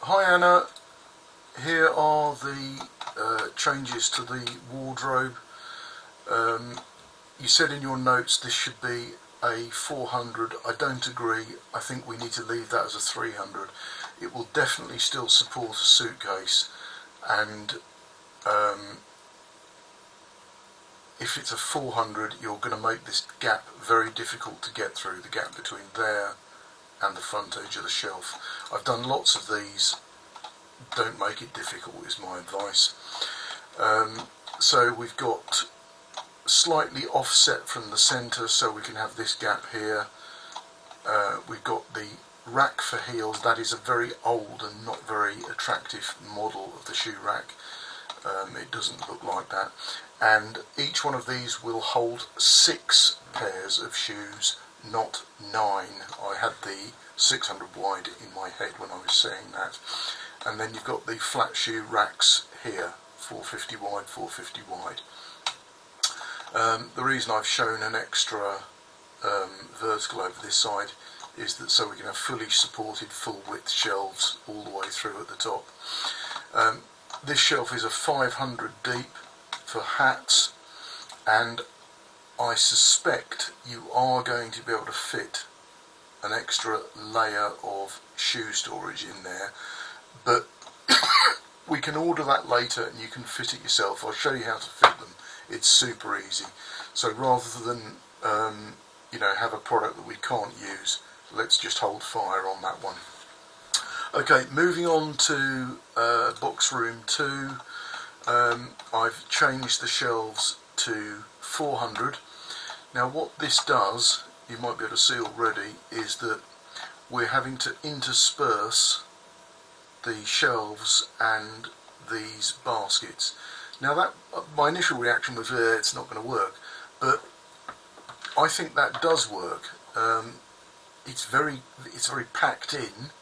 Hi Anna, here are the changes to the wardrobe. You said in your notes this should be a 400. I don't agree. I think we need to leave that as a 300. It will definitely still support a suitcase, and if it's a 400 you're going to make this gap very difficult to get through, the gap between there and the front edge of the shelf. I've done lots of these. Don't make it difficult is my advice. So we've got slightly offset from the centre, so we can have this gap here. We've got the rack for heels. That is a very old and not very attractive model of the shoe rack. It doesn't look like that, and each one of these will hold 6 pairs of shoes, not 9. I had the 600 wide in my head when I was saying that. And then you've got the flat shoe racks here, 450 wide, 450 wide. The reason I've shown an extra vertical over this side is that so we can have fully supported full width shelves all the way through at the top. This shelf is a 500 deep for hats, and I suspect you are going to be able to fit an extra layer of shoe storage in there, but we can order that later and you can fit it yourself. I'll show you how to fit them. It's super easy. So rather than have a product that we can't use, let's just hold fire on that one. Okay, moving on to box room 2. I've changed the shelves to 400. Now what this does, you might be able to see already, is that we're having to intersperse the shelves and these baskets. Now that my initial reaction was it's not going to work, but I think that does work. It's very packed in,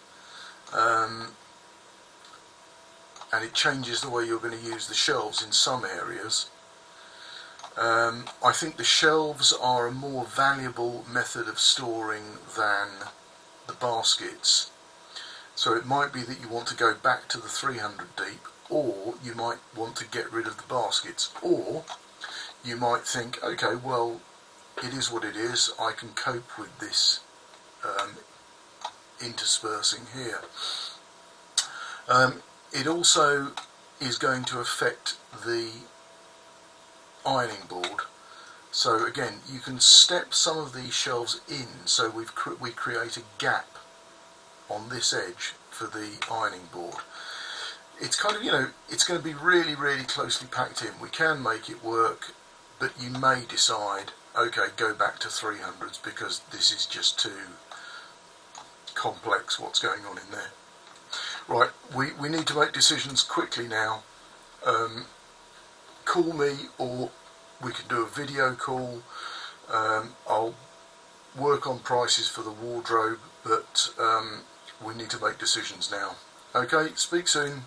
and it changes the way you're going to use the shelves in some areas. I think the shelves are a more valuable method of storing than the baskets. So it might be that you want to go back to the 300 deep, or you might want to get rid of the baskets, or you might think, okay, well, it is what it is, I can cope with this interspersing here. It also is going to affect the ironing board. So again, you can step some of these shelves in, so we create a gap on this edge for the ironing board. It's kind of, it's going to be really, really closely packed in. We can make it work, but you may decide, okay, go back to 300s because this is just too complex what's going on in there. Right, we need to make decisions quickly now. Call me, or we can do a video call. I'll work on prices for the wardrobe, but we need to make decisions now. Okay, speak soon.